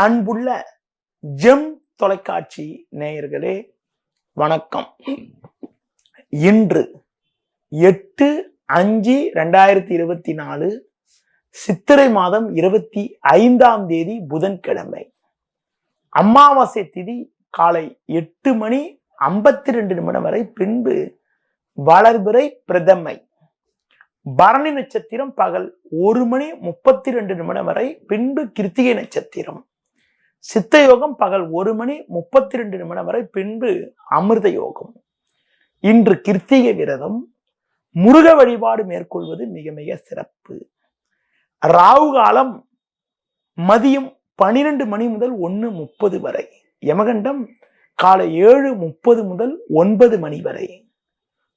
அன்புள்ள ஜெம் தொலைக்காட்சி நேயர்களே வணக்கம். இன்று 8/5/2024 சித்திரை மாதம் 25ஆம் தேதி புதன்கிழமை. அமாவாசை திதி காலை 8:52 வரை, பின்பு வளர்பிறை பிரதமை. பரணி நட்சத்திரம் பகல் 1:32 வரை, பின்பு கிருத்திகை நட்சத்திரம். சித்த யோகம் பகல் 1:32 வரை, பின்பு அமிர்த யோகம். இன்று கிருத்திகை விரதம், முருக வழிபாடு மேற்கொள்வது மிக மிக சிறப்பு. ராகு காலம் மதியம் 12 மணி முதல் 1:30 வரை. யமகண்டம் காலை 7:30 முதல் 9 மணி வரை.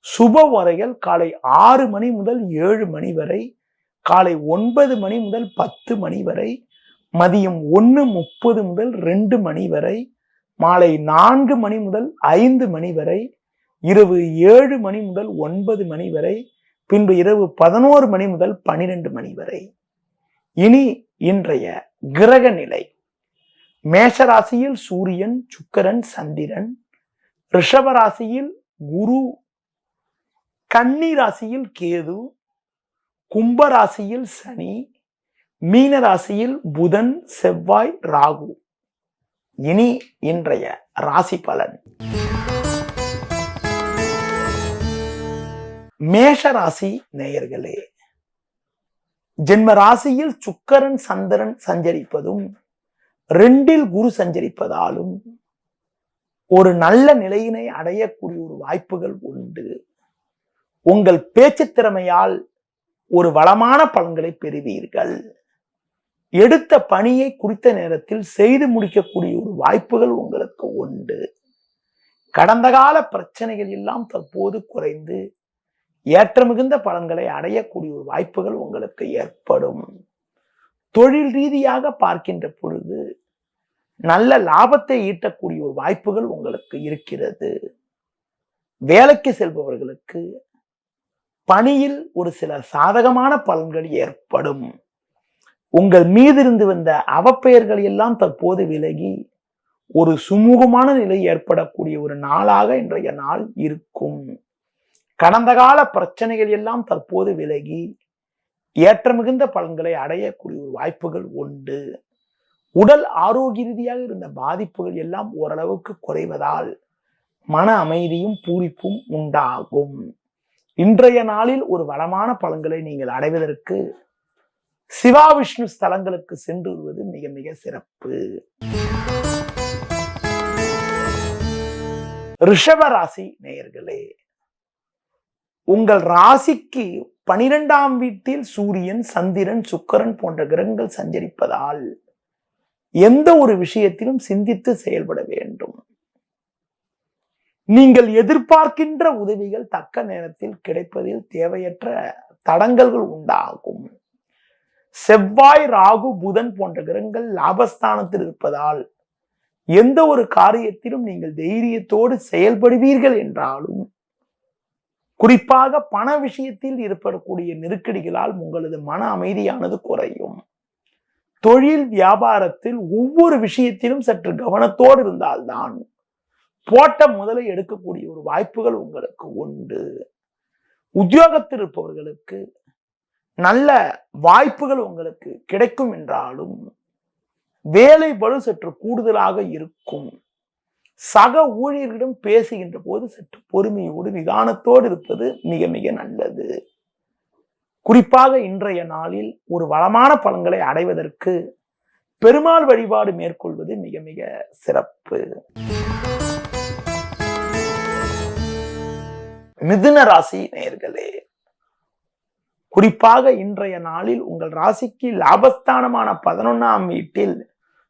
சுப வரைகள் காலை 6 மணி முதல் 7 மணி வரை, காலை 9 மணி முதல் 10 மணி வரை, மதியம் 1:30 முதல் 2 மணி வரை, மாலை 4 மணி முதல் 5 மணி வரை, இரவு 7 மணி முதல் 9 மணி வரை, பின்பு இரவு 11 மணி முதல் 12 மணி வரை. இனி இன்றைய கிரக நிலை. மேஷராசியில் சூரியன், சுக்கிரன், சந்திரன். ரிஷபராசியில் குரு, கன்னி ராசியில் கேது, கும்பராசியில் சனி, மீன ராசியில் புதன், செவ்வாய், ராகு. இனி இன்றைய ராசி பலன். மேஷ ராசி நேயர்களே, ஜென்ம ராசியில் சுக்கிரன் சந்திரன் சஞ்சரிப்பதும் 2இல் குரு சஞ்சரிப்பதாலும் ஒரு நல்ல நிலையினை அடையக்கூடிய ஒரு வாய்ப்புகள் உண்டு. உங்கள் பேச்சு திறமையால் ஒரு வளமான பலன்களை பெறுவீர்கள். எடுத்த பணியை குறித்த நேரத்தில் செய்து முடிக்கக்கூடிய ஒரு வாய்ப்புகள் உங்களுக்கு உண்டு. கடந்த கால பிரச்சனைகள் எல்லாம் தற்போது குறைந்து ஏற்ற மிகுந்த பலன்களை அடையக்கூடிய ஒரு வாய்ப்புகள் உங்களுக்கு ஏற்படும். தொழில் ரீதியாக பார்க்கின்ற பொழுது நல்ல லாபத்தை ஈட்டக்கூடிய ஒரு வாய்ப்புகள் உங்களுக்கு இருக்கிறது. வேலைக்கு செல்பவர்களுக்கு பணியில் ஒரு சில சாதகமான பலன்கள் ஏற்படும். உங்கள் மீது இருந்து வந்த அவப்பெயர்கள் எல்லாம் தற்போது விலகி ஒரு சுமூகமான நிலை ஏற்படக்கூடிய ஒரு நாளாக இன்றைய நாள் இருக்கும். கடந்த கால பிரச்சனைகள் எல்லாம் தற்போது விலகி ஏற்ற மிகுந்த பலன்களை அடையக்கூடிய ஒரு வாய்ப்புகள் உண்டு. உடல் ஆரோக்கிய ரீதியாக இருந்த பாதிப்புகள் எல்லாம் ஓரளவுக்கு குறைவதால் மன அமைதியும் பூரிப்பும் உண்டாகும். இன்றைய நாளில் ஒரு வளமான பலன்களை நீங்கள் அடைவதற்கு சிவா விஷ்ணு ஸ்தலங்களுக்கு சென்று வருவது மிக மிக சிறப்பு. ரிஷப ராசி நேயர்களே, உங்கள் ராசிக்கு 12ஆம் வீட்டில் சூரியன், சந்திரன், சுக்கிரன் போன்ற கிரகங்கள் சஞ்சரிப்பதால் எந்த ஒரு விஷயத்திலும் சிந்தித்து செயல்பட வேண்டும். நீங்கள் எதிர்பார்க்கின்ற உதவிகள் தக்க நேரத்தில் கிடைப்பதில் தேவையற்ற தடங்கல்கள் உண்டாகும். செவ்வாய், ராகு, புதன் போன்ற கிரகங்கள் லாபஸ்தானத்தில் இருப்பதால் எந்த ஒரு காரியத்திலும் நீங்கள் தைரியத்தோடு செயல்படுவீர்கள் என்றாலும், குறிப்பாக பண விஷயத்தில் ஏற்படக்கூடிய நெருக்கடிகளால் உங்களது மன அமைதியானது குறையும். தொழில் வியாபாரத்தில் ஒவ்வொரு விஷயத்திலும் சற்று கவனத்தோடு இருந்தால்தான் போட்ட முதலை எடுக்கக்கூடிய ஒரு வாய்ப்புகள் உங்களுக்கு உண்டு. உத்தியோகத்தில் இருப்பவர்களுக்கு நல்ல வாய்ப்புகள் உங்களுக்கு கிடைக்கும் என்றாலும் வேலை பளு சற்று கூடுதலாக இருக்கும். சக ஊழியர்களிடம் பேசுகின்ற போது சற்று பொறுமையோடு நிதானத்தோடு இருப்பது மிக மிக நல்லது. குறிப்பாக இன்றைய நாளில் ஒரு வளமான பலன்களை அடைவதற்கு பெருமாள் வழிபாடு மேற்கொள்வது மிக மிக சிறப்பு. மிதுன ராசி நேயர்களே, குறிப்பாக இன்றைய நாளில் உங்கள் ராசிக்கு லாபஸ்தானமான 11ஆம் வீட்டில்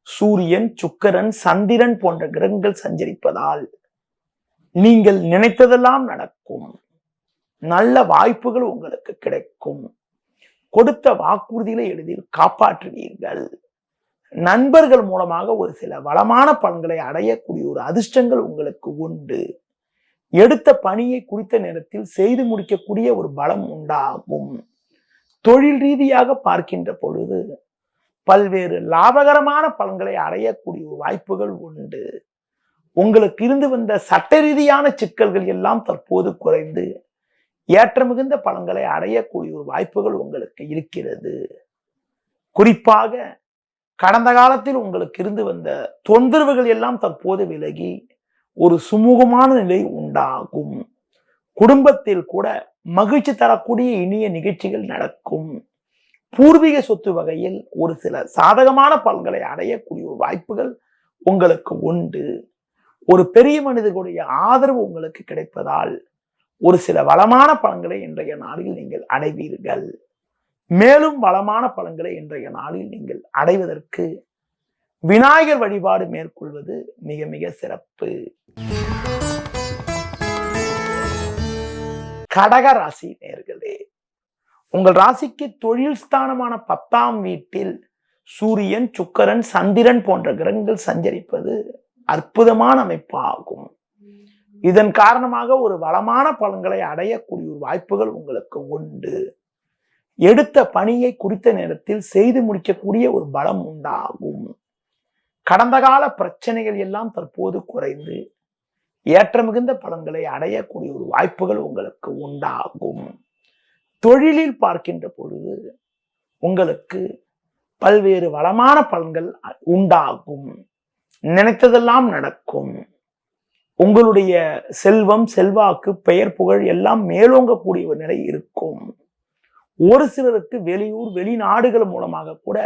சூரியன், சுக்கிரன், சந்திரன் போன்ற கிரகங்கள் சஞ்சரிப்பதால் நீங்கள் நினைத்ததெல்லாம் நடக்கும். நல்ல வாய்ப்புகள் உங்களுக்கு கிடைக்கும். கொடுத்த வாக்குறுதிகளை எளிதில் காப்பாற்றுவீர்கள். நண்பர்கள் மூலமாக ஒரு சில வளமான பலன்களை அடையக்கூடிய ஒரு அதிர்ஷ்டங்கள் உங்களுக்கு உண்டு. எடுத்த பணியை குறித்த நேரத்தில் செய்து முடிக்கக்கூடிய ஒரு பலம் உண்டாகும். தொழில் ரீதியாக பார்க்கின்ற பொழுது பல்வேறு லாபகரமான பலன்களை அடையக்கூடிய வாய்ப்புகள் உண்டு. உங்களுக்கு இருந்து வந்த சட்ட ரீதியான சிக்கல்கள் எல்லாம் தற்போது குறைந்து ஏற்ற மிகுந்த பலன்களை அடையக்கூடிய வாய்ப்புகள் உங்களுக்கு இருக்கிறது. குறிப்பாக கடந்த காலத்தில் உங்களுக்கு இருந்து வந்த தொந்தரவுகள் எல்லாம் தற்போது விலகி ஒரு சுமூகமான நிலை உண்டாகும். குடும்பத்தில் கூட மகிழ்ச்சி தரக்கூடிய இனிய நிகழ்ச்சிகள் நடக்கும். பூர்வீக சொத்து வகையில் ஒரு சில சாதகமான பலன்களை அடையக்கூடிய வாய்ப்புகள் உங்களுக்கு உண்டு. ஒரு பெரிய மனிதர்களுடைய ஆதரவு உங்களுக்கு கிடைப்பதால் ஒரு சில வளமான பலன்களை இன்றைய நாளில் நீங்கள் அடைவீர்கள். மேலும் வளமான பலன்களை இன்றைய நாளில் நீங்கள் அடைவதற்கு விநாயகர் வழிபாடு மேற்கொள்வது மிக மிக சிறப்பு. கடக ராசி நேயர்களே, உங்கள் ராசிக்கு தொழில் ஸ்தானமான 10ஆம் வீட்டில் சூரியன், சுக்கிரன், சந்திரன் போன்ற கிரகங்கள் சஞ்சரிப்பது அற்புதமான அமைப்பாகும். இதன் காரணமாக ஒரு வளமான பலன்களை அடையக்கூடிய வாய்ப்புகள் உங்களுக்கு உண்டு. எடுத்த பணியை குறித்த நேரத்தில் செய்து முடிக்கக்கூடிய ஒரு பலம் உண்டாகும். கடந்த கால பிரச்சனைகள் எல்லாம் தற்போது குறைந்து ஏற்ற மிகுந்த பலன்களை அடையக்கூடிய ஒரு வாய்ப்புகள் உங்களுக்கு உண்டாகும். தொழிலில் பார்க்கின்ற பொழுது உங்களுக்கு பல்வேறு வளமான பலன்கள் உண்டாகும். நினைத்ததெல்லாம் நடக்கும். உங்களுடைய செல்வம், செல்வாக்கு, பெயர், புகழ் எல்லாம் மேலோங்கக்கூடிய ஒரு நிலை இருக்கும். ஒரு சிலருக்கு வெளியூர், வெளிநாடுகள் மூலமாக கூட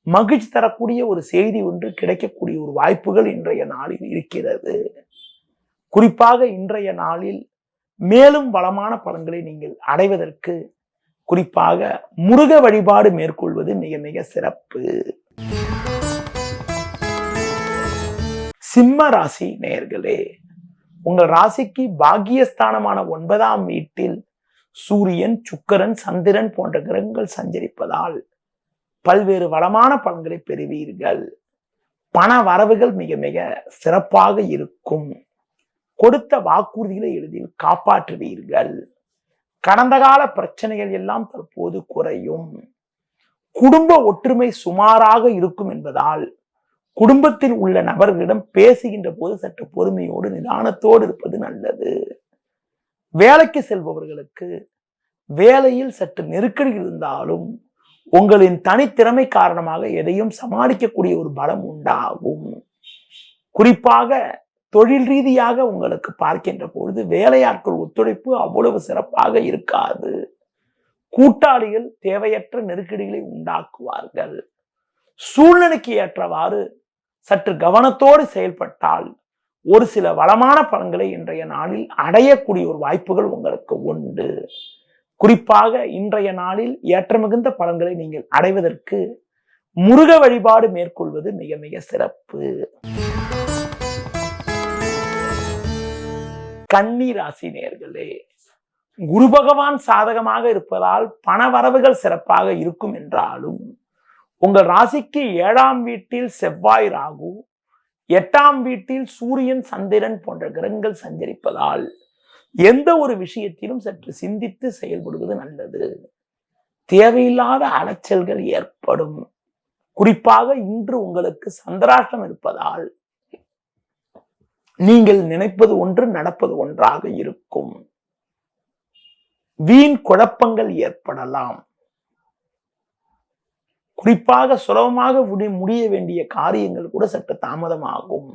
மகிழ்ச்சி தரக்கூடிய ஒரு செய்தி ஒன்று கிடைக்கக்கூடிய ஒரு வாய்ப்புகள் இன்றைய நாளில் இருக்கிறது. குறிப்பாக இன்றைய நாளில் மேலும் வளமான பலன்களை நீங்கள் அடைவதற்கு குறிப்பாக முருக வழிபாடு மேற்கொள்வது மிக மிக சிறப்பு. சிம்ம ராசி நேயர்களே, உங்கள் ராசிக்கு பாக்கியஸ்தானமான 9ஆம் வீட்டில் சூரியன், சுக்கிரன், சந்திரன் போன்ற கிரகங்கள் சஞ்சரிப்பதால் பல்வேறு வளமான பலன்களை பெறுவீர்கள். பண வரவுகள் மிக மிக சிறப்பாக இருக்கும். கொடுத்த வாக்குறுதிகளை எளிதில் காப்பாற்றுவீர்கள். கடந்த கால பிரச்சனைகள் எல்லாம் தற்போது குறையும். குடும்ப ஒற்றுமை சுமாராக இருக்கும் என்பதால் குடும்பத்தில் உள்ள நபர்களிடம் பேசுகின்ற போது சற்று பொறுமையோடு நிதானத்தோடு இருப்பது நல்லது. வேலைக்கு செல்பவர்களுக்கு வேலையில் சற்று நெருக்கடி இருந்தாலும் உங்களின் தனித்திறமை காரணமாக எதையும் சமாளிக்கக்கூடிய ஒரு பலம் உண்டாகும். குறிப்பாக தொழில் ரீதியாக உங்களுக்கு பார்க்கின்ற பொழுது வேலையாட்கள் ஒத்துழைப்பு அவ்வளவு சிறப்பாக இருக்காது. கூட்டாளிகள் தேவையற்ற நெருக்கடிகளை உண்டாக்குவார்கள். சூழ்நிலைக்கு ஏற்றவாறு சற்று கவனத்தோடு செயல்பட்டால் ஒரு சில வளமான பலன்களை இன்றைய நாளில் அடையக்கூடிய ஒரு வாய்ப்புகள் உங்களுக்கு உண்டு. குறிப்பாக இன்றைய நாளில் ஏற்ற மிகுந்த பலன்களை நீங்கள் அடைவதற்கு முருக வழிபாடு மேற்கொள்வது மிக மிக சிறப்பு. கன்னி ராசி நேயர்களே, குரு பகவான் சாதகமாக இருப்பதால் பண வரவுகள் சிறப்பாக இருக்கும் என்றாலும் உங்கள் ராசிக்கு 7ஆம் வீட்டில் செவ்வாய், ராகு, 8ஆம் வீட்டில் சூரியன், சந்திரன் போன்ற கிரகங்கள் சஞ்சரிப்பதால் எந்த ஒரு விஷயத்திலும் சற்று சிந்தித்து செயல்படுவது நல்லது. தேவையில்லாத அலைச்சல்கள் ஏற்படும். குறிப்பாக இன்று உங்களுக்கு சந்திராஷ்டம் இருப்பதால் நீங்கள் நினைப்பது ஒன்று, நடப்பது ஒன்றாக இருக்கும். வீண் குழப்பங்கள் ஏற்படலாம். குறிப்பாக சுலபமாக முடிய வேண்டிய காரியங்கள் கூட சற்று தாமதமாகும்.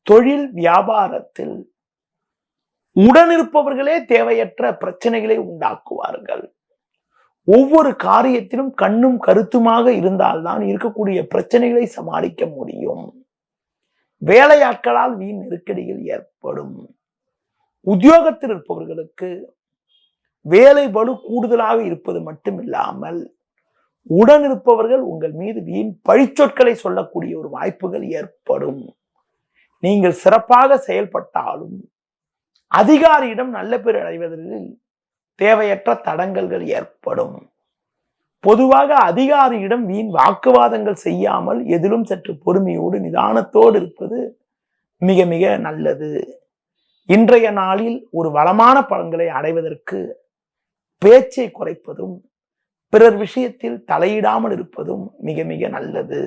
தொழில் வியாபாரத்தில் உடனிருப்பவர்களே தேவையற்ற பிரச்சனைகளை உண்டாக்குவார்கள். ஒவ்வொரு காரியத்திலும் கண்ணும் கருத்துமாக இருந்தால்தான் இருக்கக்கூடிய பிரச்சனைகளை சமாளிக்க முடியும். வேலையாட்களால் வீண் நெருக்கடிகள் ஏற்படும். உத்தியோகத்தில் இருப்பவர்களுக்கு வேலை பளு கூடுதலாக இருப்பது மட்டுமில்லாமல் உடன் இருப்பவர்கள் உங்கள் மீது வீண் பழிச்சொற்களை சொல்லக்கூடிய ஒரு வாய்ப்புகள் ஏற்படும். நீங்கள் சிறப்பாக செயல்பட்டாலும் அதிகாரியிடம் நல்ல பேர் அடைவதில் தேவையற்ற தடங்கல்கள் ஏற்படும். பொதுவாக அதிகாரியிடம் வீண் வாக்குவாதங்கள் செய்யாமல் எதிலும் சற்று பொறுமையோடு நிதானத்தோடு இருப்பது மிக மிக நல்லது. இன்றைய நாளில் ஒரு வளமான பலன்களை அடைவதற்கு பேச்சை குறைப்பதும் பிறர் விஷயத்தில் தலையிடாமல் இருப்பதும் மிக மிக நல்லது.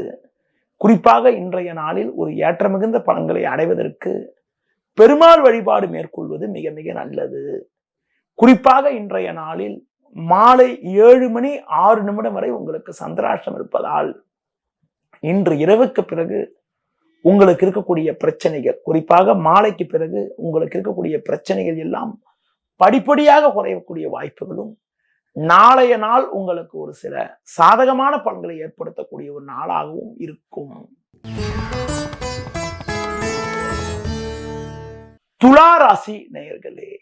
குறிப்பாக இன்றைய நாளில் ஒரு ஏற்ற மிகுந்த பலன்களை அடைவதற்கு பெருமாள் வழிபாடு மேற்கொள்வது மிக மிக நல்லது. குறிப்பாக இன்றைய நாளில் மாலை 7:06 வரை உங்களுக்கு சந்திராஷ்டம் இருப்பதால் இன்று இரவுக்கு பிறகு உங்களுக்கு இருக்கக்கூடிய பிரச்சனைகள், குறிப்பாக மாலைக்கு பிறகு உங்களுக்கு இருக்கக்கூடிய பிரச்சனைகள் எல்லாம் படிப்படியாக குறையக்கூடிய வாய்ப்புகளும், நாளைய நாள் உங்களுக்கு ஒரு சில சாதகமான பலன்களை ஏற்படுத்தக்கூடிய ஒரு நாளாகவும் இருக்கும். துலா ராசி நேயர்களே,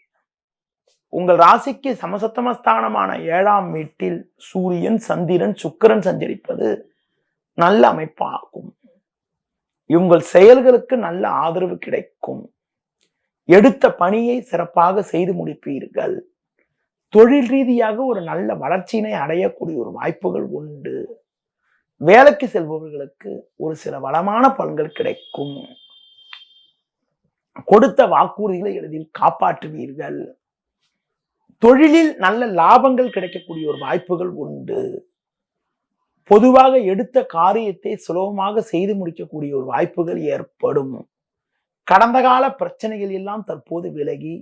உங்கள் ராசிக்கு சமசப்தமஸ்தானமான 7ஆம் வீட்டில் சூரியன், சந்திரன், சுக்கிரன் சஞ்சரிப்பது நல்ல அமைப்பாகும். உங்கள் செயல்களுக்கு நல்ல ஆதரவு கிடைக்கும். எடுத்த பணியை சிறப்பாக செய்து முடிப்பீர்கள். தொழில் ரீதியாக ஒரு நல்ல வளர்ச்சியினை அடையக்கூடிய ஒரு வாய்ப்புகள் உண்டு. வேலைக்கு செல்பவர்களுக்கு ஒரு சில வளமான பலன்கள் கிடைக்கும். கொடுத்த வாக்குறுதிகளை எளிதில் காப்பாற்றுவீர்கள். தொழிலில் நல்ல லாபங்கள் கிடைக்கக்கூடிய ஒரு வாய்ப்புகள் உண்டு. பொதுவாக எடுத்த காரியத்தை சுலபமாக செய்து முடிக்கக்கூடிய ஒரு வாய்ப்புகள் ஏற்படும். கடந்த கால பிரச்சனைகள் எல்லாம் தற்போது விலகி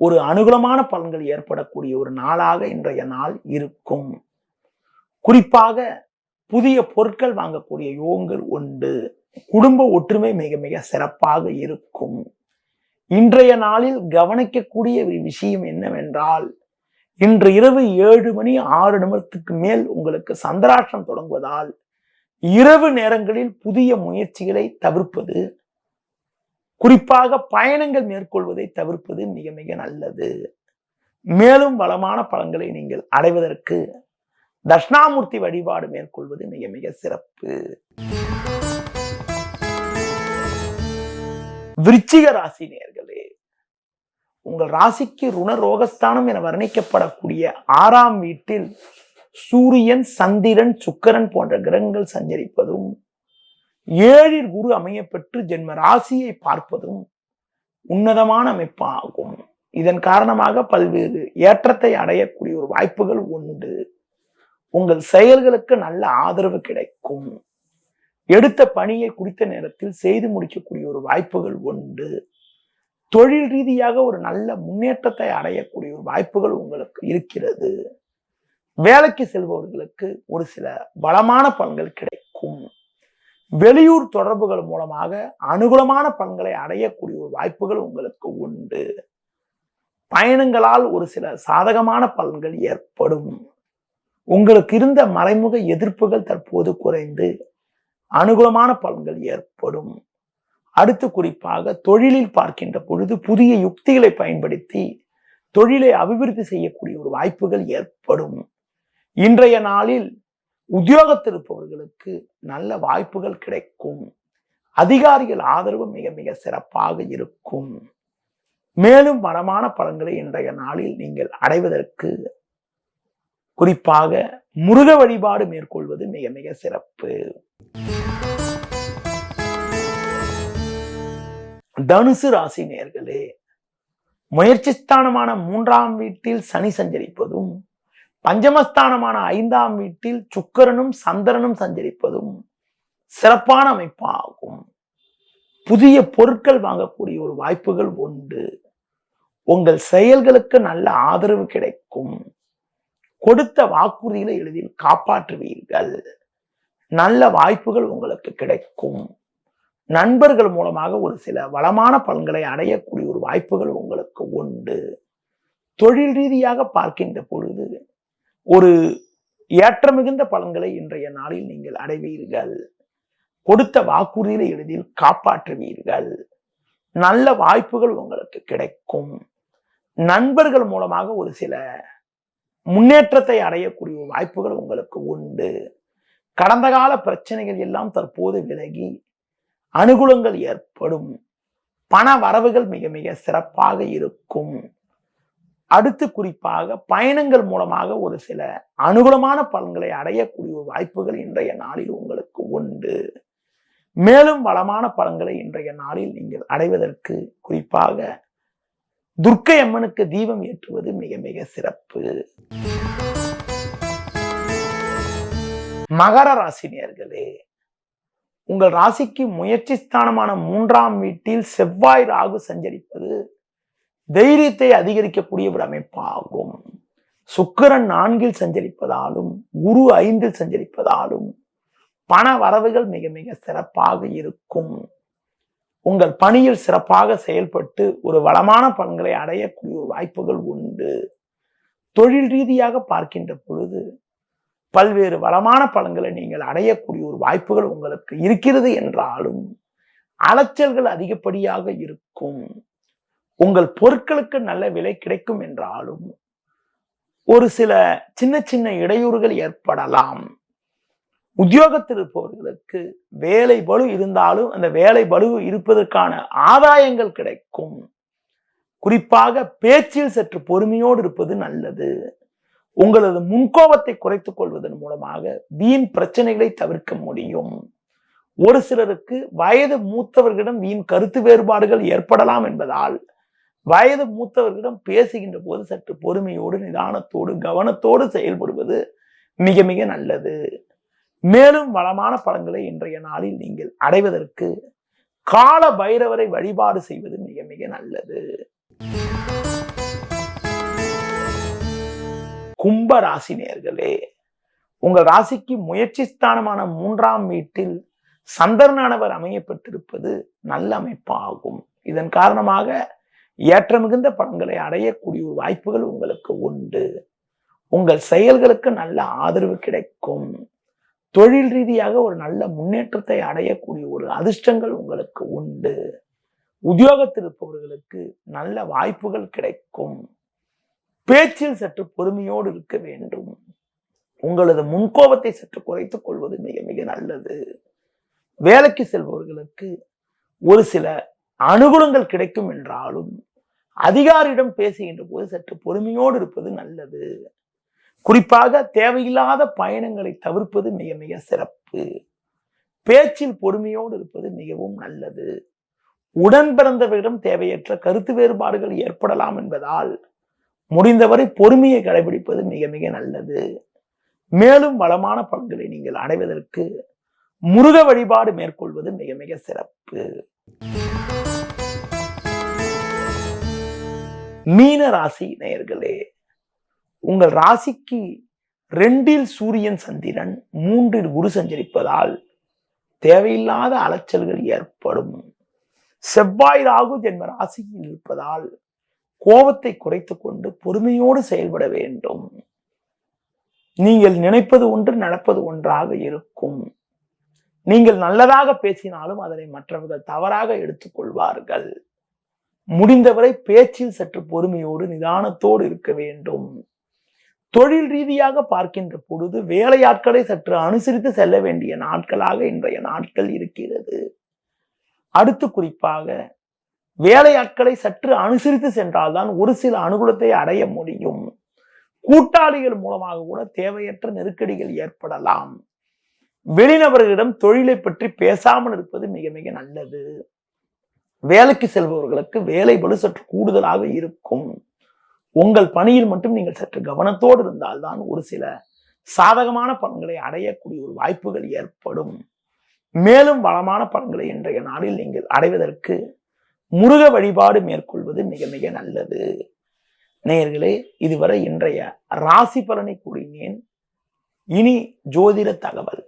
ஒரு அனுகூலமான பலன்கள் ஏற்படக்கூடிய ஒரு நாளாக இன்றைய நாள் இருக்கும். குறிப்பாக புதிய பொருட்கள் வாங்கக்கூடிய யோகங்கள் உண்டு. குடும்ப ஒற்றுமை மிக மிக சிறப்பாக இருக்கும். இன்றைய நாளில் கவனிக்கக்கூடிய ஒரு விஷயம் என்னவென்றால், இன்று இரவு 7:06 மேல் உங்களுக்கு சந்திராஷ்டம் தொடங்குவதால் இரவு நேரங்களில் புதிய முயற்சிகளை தவிர்ப்பது, குறிப்பாக பயணங்கள் மேற்கொள்வதை தவிர்ப்பது மிக மிக நல்லது. மேலும் வளமான பலன்களை நீங்கள் அடைவதற்கு தட்சிணாமூர்த்தி வழிபாடு மேற்கொள்வது மிக மிக சிறப்பு. விருச்சிக ராசி நேயர்களே, உங்கள் ராசிக்கு ருணரோகஸ்தானம் என வர்ணிக்கப்படக்கூடிய 6ஆம் வீட்டில் சூரியன், சந்திரன், சுக்கிரன் போன்ற கிரகங்கள் சஞ்சரிப்பதும் 7இல் குரு அமைய பெற்று ஜென்ம ராசியை பார்ப்பதும் உன்னதமான அமைப்பாகும். இதன் காரணமாக பல்வேறு ஏற்றத்தை அடையக்கூடிய ஒரு வாய்ப்புகள் உண்டு. உங்கள் செயல்களுக்கு நல்ல ஆதரவு கிடைக்கும். எடுத்த பணியை குறித்த நேரத்தில் செய்து முடிக்கக்கூடிய ஒரு வாய்ப்புகள் உண்டு. தொழில் ரீதியாக ஒரு நல்ல முன்னேற்றத்தை அடையக்கூடிய ஒரு வாய்ப்புகள் உங்களுக்கு இருக்கிறது. வேலைக்கு செல்பவர்களுக்கு ஒரு சில பலமான பலன்கள் கிடைக்கும். வெளியூர் தொடர்புகள் மூலமாக அனுகூலமான பலன்களை அடையக்கூடிய ஒரு வாய்ப்புகள் உங்களுக்கு உண்டு. பயணங்களால் ஒரு சில சாதகமான பலன்கள் ஏற்படும். உங்களுக்கு இருந்த மறைமுக எதிர்ப்புகள் தற்போது குறைந்து அனுகூலமான பலன்கள் ஏற்படும். அடுத்து குறிப்பாக தொழிலில் பார்க்கின்ற பொழுது புதிய யுக்திகளை பயன்படுத்தி தொழிலை அபிவிருத்தி செய்யக்கூடிய ஒரு வாய்ப்புகள் ஏற்படும். இன்றைய நாளில் உத்தியோகத்தில் இருப்பவர்களுக்கு நல்ல வாய்ப்புகள் கிடைக்கும். அதிகாரிகள் ஆதரவு மிக மிக சிறப்பாக இருக்கும். மேலும் வளமான பலன்களை இன்றைய நாளில் நீங்கள் அடைவதற்கு குறிப்பாக முருக வழிபாடு மேற்கொள்வது மிக மிக சிறப்பு. தனுசு ராசி நேயர்களே, முயற்சி ஸ்தானமான 3ஆம் வீட்டில் சனி சஞ்சரிப்பதும், பஞ்சமஸ்தானமான 5ஆம் வீட்டில் சுக்கிரனும் சந்திரனும் சஞ்சரிப்பதும் சிறப்பான அமைப்பாகும். புதிய பொருட்கள் வாங்கக்கூடிய ஒரு வாய்ப்புகள் உண்டு. உங்கள் செயல்களுக்கு நல்ல ஆதரவு கிடைக்கும். கொடுத்த வாக்குறுதிகளை எளிதில் காப்பாற்றுவீர்கள். நல்ல வாய்ப்புகள் உங்களுக்கு கிடைக்கும். நண்பர்கள் மூலமாக ஒரு சில வளமான பலன்களை அடையக்கூடிய ஒரு வாய்ப்புகள் உங்களுக்கு உண்டு. தொழில் ரீதியாக பார்க்கின்ற பொழுது ஒரு ஏற்ற மிகுந்த பலன்களை இன்றைய நாளில் நீங்கள் அடைவீர்கள். கொடுத்த வாக்குறுதிகளை எளிதில் காப்பாற்றுவீர்கள். நல்ல வாய்ப்புகள் உங்களுக்கு கிடைக்கும். நண்பர்கள் மூலமாக ஒரு சில முன்னேற்றத்தை அடையக்கூடிய வாய்ப்புகள் உங்களுக்கு உண்டு. கடந்த கால பிரச்சனைகள் எல்லாம் தற்போது விலகி அனுகூலங்கள் ஏற்படும். பண வரவுகள் மிக மிக சிறப்பாக இருக்கும். அடுத்து குறிப்பாக பயணங்கள் மூலமாக ஒரு சில அனுகூலமான பலன்களை அடையக்கூடிய வாய்ப்புகள் இன்றைய நாளில் உங்களுக்கு உண்டு. மேலும் வளமான பலன்களை இன்றைய நாளில் நீங்கள் அடைவதற்கு குறிப்பாக துர்க்கை அம்மனுக்கு தீபம் ஏற்றுவது மிக மிக சிறப்பு. மகர ராசி நேயர்களே, உங்கள் ராசிக்கு முயற்சி ஸ்தானமான 3ஆம் வீட்டில் செவ்வாய் ராகு சஞ்சரிப்பது தைரியத்தை அதிகரிக்கக்கூடிய ஒரு அமைப்பாகும். சுக்கிரன் 4ல் சஞ்சரிப்பதாலும் குரு 5ல் சஞ்சரிப்பதாலும் பண வரவுகள் மிக மிக சிறப்பாக இருக்கும். உங்கள் பணியில் சிறப்பாக செயல்பட்டு ஒரு வளமான பலன்களை அடையக்கூடிய ஒரு வாய்ப்புகள் உண்டு. தொழில் ரீதியாக பார்க்கின்ற பொழுது பல்வேறு வளமான பலன்களை நீங்கள் அடையக்கூடிய ஒரு வாய்ப்புகள் உங்களுக்கு இருக்கிறது என்றாலும் அலைச்சல்கள் அதிகப்படியாக இருக்கும். உங்கள் பொருட்களுக்கு நல்ல விலை கிடைக்கும் என்றாலும் ஒரு சில சின்ன சின்ன இடையூறுகள் ஏற்படலாம். உத்தியோகத்தில் இருப்பவர்களுக்கு வேலை பளு இருந்தாலும் அந்த வேலை பளு இருப்பதற்கான ஆதாயங்கள் கிடைக்கும். குறிப்பாக பேச்சில் சற்று பொறுமையோடு இருப்பது நல்லது. உங்களது முன்கோபத்தை குறைத்துக் கொள்வதன் மூலமாக வீண் பிரச்சனைகளை தவிர்க்க முடியும். ஒரு சிலருக்கு வயது மூத்தவர்களிடம் வீண் கருத்து வேறுபாடுகள் ஏற்படலாம் என்பதால் வயது மூத்தவர்களிடம் பேசுகின்ற போது சற்று பொறுமையோடு நிதானத்தோடு கவனத்தோடு செயல்படுவது மிக மிக நல்லது. மேலும் வளமான பலன்களை இன்றைய நாளில் நீங்கள் அடைவதற்கு கால பைரவரை வழிபாடு செய்வது மிக மிக நல்லது. கும்ப ராசி நேயர்களே, உங்கள் ராசிக்கு முயற்சி ஸ்தானமான 3ஆம் வீட்டில் சந்திரனானவர் அமையப்பட்டிருப்பது நல்ல அமைப்பாகும். இதன் காரணமாக ஏற்ற மிகுந்த பலன்களை அடையக்கூடிய ஒரு வாய்ப்புகள் உங்களுக்கு உண்டு. உங்கள் செயல்களுக்கு நல்ல ஆதரவு கிடைக்கும். தொழில் ரீதியாக ஒரு நல்ல முன்னேற்றத்தை அடையக்கூடிய ஒரு அதிர்ஷ்டங்கள் உங்களுக்கு உண்டு. உத்தியோகத்தில் இருப்பவர்களுக்கு நல்ல வாய்ப்புகள் கிடைக்கும். பேச்சில் சற்று பொறுமையோடு இருக்க வேண்டும். உங்களது முன்கோபத்தை சற்று குறைத்துக் கொள்வது மிக மிக நல்லது. வேலைக்கு செல்பவர்களுக்கு ஒரு சில அனுகூலங்கள் கிடைக்கும் என்றாலும் அதிகாரியிடம் பேசுகின்ற போது சற்று பொறுமையோடு இருப்பது நல்லது. குறிப்பாக தேவையில்லாத பயணங்களை தவிர்ப்பது மிக மிக சிறப்பு. பேச்சில் பொறுமையோடு இருப்பது மிகவும் நல்லது. உடன் பிறந்தவரிடம் தேவையற்ற கருத்து வேறுபாடுகள் ஏற்படலாம் என்பதால் முடிந்தவரை பொறுமையை கடைபிடிப்பது மிக மிக நல்லது. மேலும் வளமான பலன்களை நீங்கள் அடைவதற்கு முருக வழிபாடு மேற்கொள்வது மிக மிக சிறப்பு. மீன ராசி நேயர்களே, உங்கள் ராசிக்கு 2ல் சூரியன் சந்திரன் 3ல் குரு சஞ்சரிப்பதால் தேவையில்லாத அலைச்சல்கள் ஏற்படும். செவ்வாய் ராகு ஜென்ம ராசியில் இருப்பதால் கோபத்தை குறைத்துக் கொண்டு பொறுமையோடு செயல்பட வேண்டும். நீங்கள் நினைப்பது ஒன்று நடப்பது ஒன்றாக இருக்கும். நீங்கள் நல்லதாக பேசினாலும் அதனை மற்றவர்கள் தவறாக எடுத்துக் கொள்வார்கள். முடிந்தவரை பேச்சில் சற்று பொறுமையோடு நிதானத்தோடு இருக்க வேண்டும். தொழில் ரீதியாக பார்க்கின்ற பொழுது வேலையாட்களை சற்று அனுசரித்து செல்ல வேண்டிய நாட்களாக இன்றைய நாட்கள் இருக்கிறது. அடுத்து குறிப்பாக வேலையாட்களை சற்று அனுசரித்து சென்றால்தான் ஒரு சில அனுகூலத்தை அடைய முடியும். கூட்டாளிகள் மூலமாக கூட தேவையற்ற நெருக்கடிகள் ஏற்படலாம். வெளிநபர்களிடம் தொழிலை பற்றி பேசாமல் இருப்பது மிக மிக நல்லது. வேலைக்கு செல்பவர்களுக்கு வேலை பளு சற்று கூடுதலாக இருக்கும். உங்கள் பணியில் மட்டும் நீங்கள் சற்று கவனத்தோடு இருந்தால்தான் ஒரு சில சாதகமான பலன்களை அடையக்கூடிய ஒரு வாய்ப்புகள் ஏற்படும். மேலும் வளமான பலன்களை இன்றைய நாளில் நீங்கள் அடைவதற்கு முருக வழிபாடு மேற்கொள்வது மிக மிக நல்லது. நேயர்களே, இதுவரை இன்றைய ராசி பலனை கூறினேன். இனி ஜோதிட தகவல்.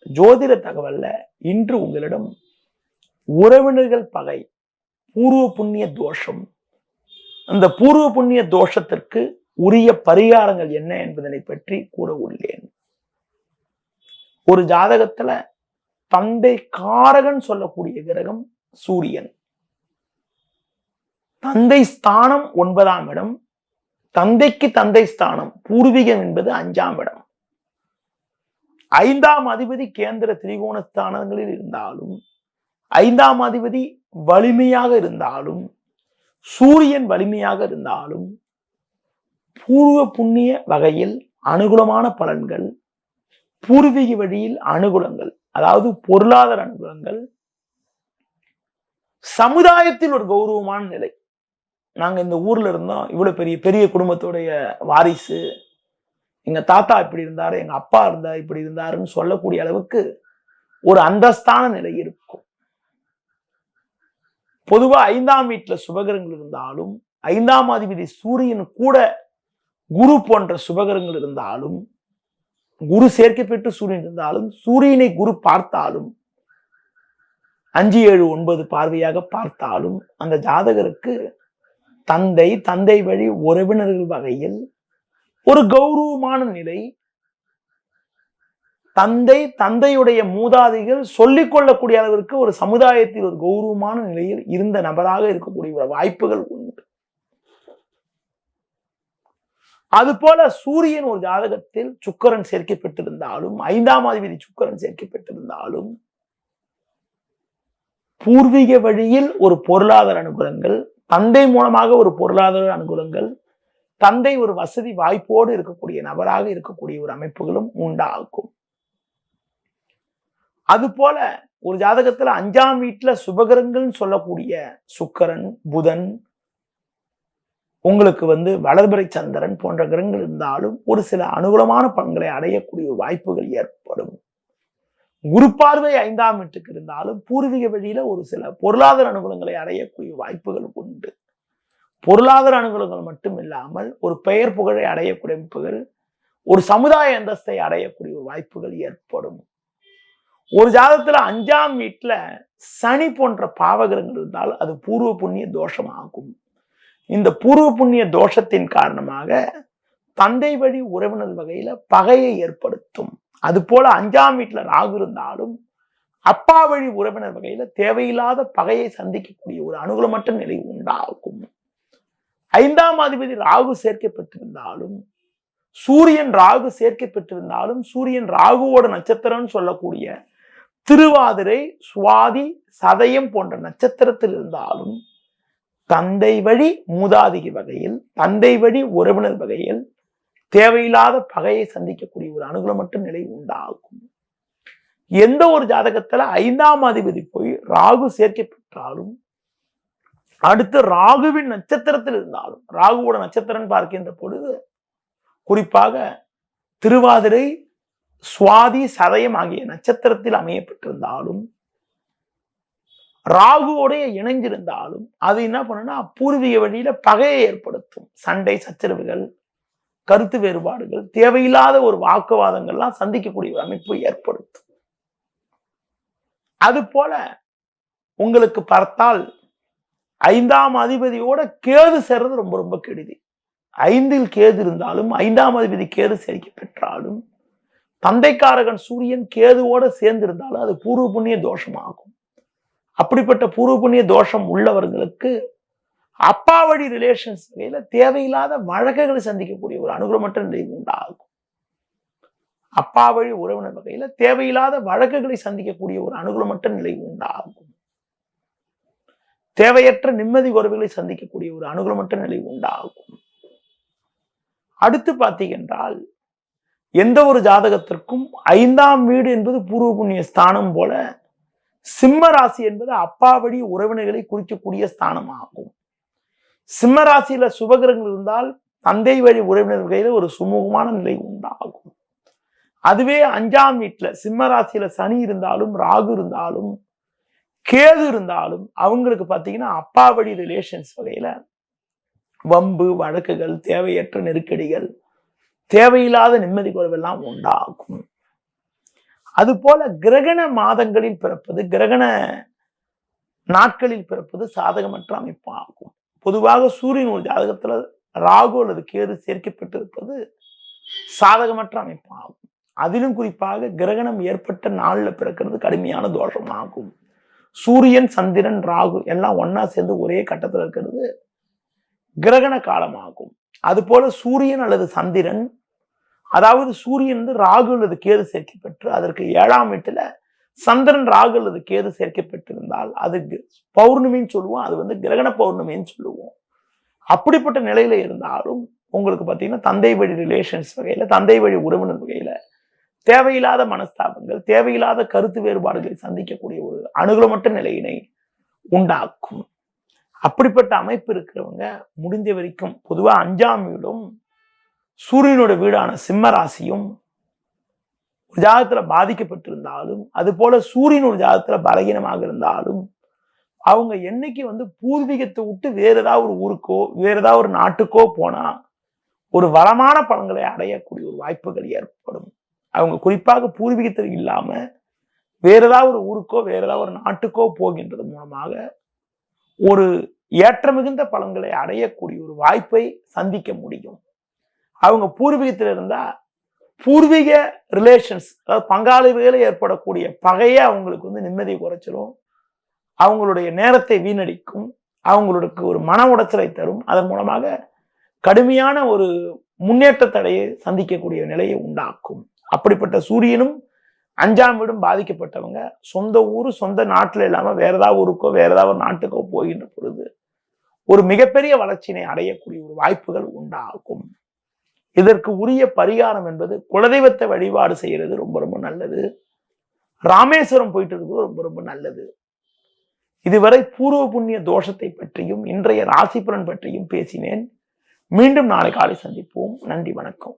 ஜோதிட தகவல்ல இன்று உங்களிடம் உறவினர்கள் பகை, பூர்வ புண்ணிய தோஷம், அந்த பூர்வ புண்ணிய தோஷத்திற்கு உரிய பரிகாரங்கள் என்ன என்பதனை பற்றி கூற உள்ளேன். ஒரு ஜாதகத்துல தந்தை காரகன் சொல்லக்கூடிய கிரகம் சூரியன். தந்தை ஸ்தானம் 9ஆம் இடம். தந்தைக்கு தந்தை ஸ்தானம் பூர்வீகம் என்பது 5ஆம் இடம். 5ஆம் அதிபதி கேந்திர திரிகோண ஸ்தானங்களில் இருந்தாலும் 5ஆம் அதிபதி வலிமையாக இருந்தாலும் சூரியன் வலிமையாக இருந்தாலும் பூர்வ புண்ணிய வகையில் அனுகூலமான பலன்கள், பூர்வீக வழியில் அனுகூலங்கள், அதாவது பொருளாதார அனுகூலங்கள், சமுதாயத்தில் ஒரு கௌரவமான நிலை. நாங்க இந்த ஊர்ல இருந்தோம், இவ்வளவு பெரிய பெரிய குடும்பத்துடைய வாரிசு, எங்க தாத்தா இப்படி இருந்தாரு, எங்க அப்பா இப்படி இருந்தாருன்னு சொல்லக்கூடிய அளவுக்கு ஒரு அந்தஸ்தான நிலை இருக்கும். பொதுவா 5ஆம் வீட்டுல சுபகிரகங்கள் இருந்தாலும், 5ஆம் அதிபதி சூரியன் கூட குரு போன்ற சுபகிரகங்கள் இருந்தாலும், குரு சேர்க்கப்பட்டு சூரியன் இருந்தாலும், சூரியனை குரு பார்த்தாலும், 5, 7, 9 பார்வையாக பார்த்தாலும் அந்த ஜாதகருக்கு தந்தை வழி உறவினர்கள் வகையில் ஒரு கௌரவமான நிலை, தந்தையுடைய மூதாதைகள் சொல்லிக் கொள்ளக்கூடிய அளவிற்கு ஒரு சமுதாயத்தில் ஒரு கௌரவமான நிலையில் இருந்த நபராக இருக்கக்கூடிய வாய்ப்புகள் உண்டு. அதுபோல சூரியன் ஒரு ஜாதகத்தில் சுக்கிரன் சேர்க்கப்பட்டிருந்தாலும், 5ஆம் அதிபதி சுக்கிரன் சேர்க்கப்பட்டிருந்தாலும், பூர்வீக வழியில் ஒரு பொருளாதார அனுகூலங்கள், தந்தை மூலமாக ஒரு பொருளாதார அனுகூலங்கள், தந்தை ஒரு வசதி வாய்ப்போடு இருக்கக்கூடிய நபராக இருக்கக்கூடிய ஒரு அமைப்புகளும் உண்டாகும். அதுபோல ஒரு ஜாதகத்துல 5ஆம் வீட்டுல சுபகிரகங்கள் சொல்லக்கூடிய சுக்கிரன், புதன், உங்களுக்கு வளர்பிறை சந்திரன் போன்ற கிரகங்கள் இருந்தாலும் ஒரு சில அனுகூலமான பலன்களை அடையக்கூடிய வாய்ப்புகள் ஏற்படும். குரு பார்வை 5ஆம் வீட்டுக்கு இருந்தாலும் பூர்வீக வழியில ஒரு சில பொருளாதார அனுகூலங்களை அடையக்கூடிய வாய்ப்புகள் உண்டு. பொருளாதார அனுகூலங்கள் மட்டும் இல்லாமல் ஒரு பெயர் புகழை அடையக்கூடிய வாய்ப்புகள், ஒரு சமுதாய அந்தஸ்தை அடையக்கூடிய வாய்ப்புகள் ஏற்படும். ஒரு ஜாதகத்துல 5ஆம் வீட்டுல சனி போன்ற பாவகிரகங்கள் இருந்தால் அது பூர்வ புண்ணிய தோஷமாகும். இந்த பூர்வ புண்ணிய தோஷத்தின் காரணமாக தந்தை வழி உறவினர் வகையில பகையை ஏற்படுத்தும். அது போல 5ஆம் வீட்டுல ராகு இருந்தாலும் அப்பா வழி உறவினர் வகையில தேவையில்லாத பகையை சந்திக்கக்கூடிய ஒரு அனுகூலமற்ற நிலை உண்டாகும். 5ஆம் அதிபதி ராகு சேர்க்கப்பட்டிருந்தாலும், சூரியன் ராகு சேர்க்கப்பட்டிருந்தாலும், சூரியன் ராகுவோட நட்சத்திரம் சொல்லக்கூடிய திருவாதிரை, சுவாதி, சதயம் போன்ற நட்சத்திரத்தில் இருந்தாலும் தந்தை வழி மூதாதிக வகையில், தந்தை வழி உறவினர் வகையில் தேவையில்லாத பகையை சந்திக்கக்கூடிய ஒரு அனுகூலமற்ற நிலை உண்டாகும். எந்த ஒரு ஜாதகத்துல 5ஆம் அதிபதி போய் ராகு சேர்க்கப்பட்டாலும், அடுத்து ராகுவின் நட்சத்திரத்தில் இருந்தாலும், ராகுவோட நட்சத்திரம் பார்க்கின்ற பொழுது குறிப்பாக திருவாதிரை, சுவாதி, சதயம் ஆகிய நட்சத்திரத்தில் அமையப்பட்டிருந்தாலும், ராகுவோடைய இணைஞ்சிருந்தாலும் அது என்ன பண்ணுன்னா பூர்வீக வழியில பகையை ஏற்படுத்தும். சண்டை, சச்சரவுகள், கருத்து வேறுபாடுகள், தேவையில்லாத ஒரு வாக்குவாதங்கள்லாம் சந்திக்கக்கூடிய அமைப்பு ஏற்படுத்தும். அது போல உங்களுக்கு பார்த்தால் 5ஆம் அதிபதியோட கேது சேர்றது ரொம்ப ரொம்ப கெடுதி. 5இல் கேது இருந்தாலும், 5ஆம் அதிபதி கேது சேர்க்கை பெற்றாலும், தந்தைக்காரகன் சூரியன் கேதுவோட சேர்ந்திருந்தாலும் அது பூர்வ புண்ணிய தோஷமாகும். அப்படிப்பட்ட பூர்வ புண்ணிய தோஷம் உள்ளவர்களுக்கு அப்பா வழி ரிலேஷன்ஸ் வகையில தேவையில்லாத வழக்குகளை சந்திக்கக்கூடிய ஒரு அனுகூலமற்ற நிலை உண்டாகும். அப்பா வழி உறவினர் வகையில தேவையில்லாத வழக்குகளை சந்திக்கக்கூடிய ஒரு அனுகூலமற்ற நிலை உண்டாகும். தேவையற்ற நிம்மதி குறைவுகளை சந்திக்கக்கூடிய ஒரு அனுகூலமற்ற நிலை உண்டாகும். அடுத்து பார்த்தீங்கன்றால் எந்த ஒரு ஜாதகத்திற்கும் 5ஆம் வீடு என்பது பூர்வ புண்ணிய ஸ்தானம் போல, சிம்ம ராசி என்பது அப்பா வழி உறவினர்களை குறிக்கக்கூடிய ஸ்தானம் ஆகும். சிம்ம ராசியில சுபகிரகங்கள் இருந்தால் தந்தை வழி உறவினர்களில ஒரு சுமூகமான நிலை உண்டாகும். அதுவே 5ஆம் வீட்டுல சிம்ம ராசியில சனி இருந்தாலும், ராகு இருந்தாலும், கேது இருந்தாலும் அவங்களுக்கு பார்த்தீங்கன்னா அப்பா வழி ரிலேஷன்ஸ் வகையில வம்பு, வழக்குகள், தேவையற்ற நெருக்கடிகள், தேவையில்லாத நிம்மதி குறைவெல்லாம் உண்டாகும். அது போல கிரகண மாதங்களில் பிறப்பது, கிரகண நாட்களில் பிறப்பது சாதகமற்ற அமைப்பு ஆகும். பொதுவாக சூரியன் ஒரு ஜாதகத்துல ராகு அல்லது கேது சேர்க்கப்பட்டிருப்பது சாதகமற்ற அமைப்பு ஆகும். அதிலும் குறிப்பாக கிரகணம் ஏற்பட்ட நாள்ல பிறக்கிறது கடுமையான தோஷமாகும். சூரியன், சந்திரன், ராகு எல்லாம் ஒன்னா சேர்ந்து ஒரே கட்டத்தில் இருக்கிறது கிரகண காலமாகும். அது போல சூரியன் அல்லது சந்திரன், அதாவது சூரியன் ராகு அல்லது கேது சேர்க்கப்பெற்று அதற்கு 7ஆம் வீட்டுல சந்திரன், ராகு அல்லது கேது சேர்க்கப்பட்டிருந்தால் அது பௌர்ணமின்னு சொல்லுவோம். அது கிரகண பௌர்ணமின்னு சொல்லுவோம். அப்படிப்பட்ட நிலையில இருந்தாலும் உங்களுக்கு பார்த்தீங்கன்னா தந்தை வழி ரிலேஷன்ஸ் வகையில, தந்தை வழி உறவினர் வகையில தேவையில்லாத மனஸ்தாபங்கள், தேவையில்லாத கருத்து வேறுபாடுகளை சந்திக்கக்கூடிய ஒரு அனுகூலமற்ற நிலையினை உண்டாக்கும். அப்படிப்பட்ட அமைப்பு இருக்கிறவங்க முடிஞ்ச வரைக்கும் பொதுவா 5ஆம் வீடும் சூரியனோட வீடான சிம்ம ராசியும் ஒரு ஜாதகத்துல பாதிக்கப்பட்டிருந்தாலும், அது போல சூரியன் ஒரு ஜாதகத்துல பலகீனமாக இருந்தாலும், அவங்க என்னைக்கு பூர்வீகத்தை விட்டு வேற ஏதாவது ஒரு ஊருக்கோ வேற ஏதாவது ஒரு நாட்டுக்கோ போனா ஒரு வளமான பலன்களை அடையக்கூடிய ஒரு வாய்ப்புகள் ஏற்படும். அவங்க குறிப்பாக பூர்வீகத்தில் இல்லாம வேற ஏதாவது ஒரு ஊருக்கோ வேற ஏதாவது ஒரு நாட்டுக்கோ போகின்றது மூலமாக ஒரு ஏற்ற மிகுந்த பலன்களை அடையக்கூடிய ஒரு வாய்ப்பை சந்திக்க முடியும். அவங்க பூர்வீகத்தில் இருந்தா பூர்வீக ரிலேஷன்ஸ், அதாவது பங்காளிகளை ஏற்படக்கூடிய பகையே அவங்களுக்கு நிம்மதியை குறைச்சிடும். அவங்களுடைய நேரத்தை வீணடிக்கும். அவங்களுக்கு ஒரு மன உடைச்சலை தரும். அதன் மூலமாக கடுமையான ஒரு முன்னேற்ற தடையை சந்திக்கக்கூடிய நிலையை உண்டாக்கும். அப்படிப்பட்ட சூரியனும் 5ஆம் வீடும் பாதிக்கப்பட்டவங்க சொந்த ஊரு சொந்த நாட்டில் இல்லாம வேற ஏதாவது ஊருக்கோ வேற ஏதாவது ஒரு நாட்டுக்கோ போகின்ற பொழுது ஒரு மிகப்பெரிய வளர்ச்சியினை அடையக்கூடிய ஒரு வாய்ப்புகள் உண்டாகும். இதற்கு உரிய பரிகாரம் என்பது குலதெய்வத்தை வழிபாடு செய்யறது ரொம்ப ரொம்ப நல்லது. ராமேஸ்வரம் போயிட்டு இருக்கிறது ரொம்ப ரொம்ப நல்லது. இதுவரை பூர்வ புண்ணிய தோஷத்தை பற்றியும் இன்றைய ராசி பலன் பற்றியும் பேசினேன். மீண்டும் நாளை காலை சந்திப்போம். நன்றி, வணக்கம்.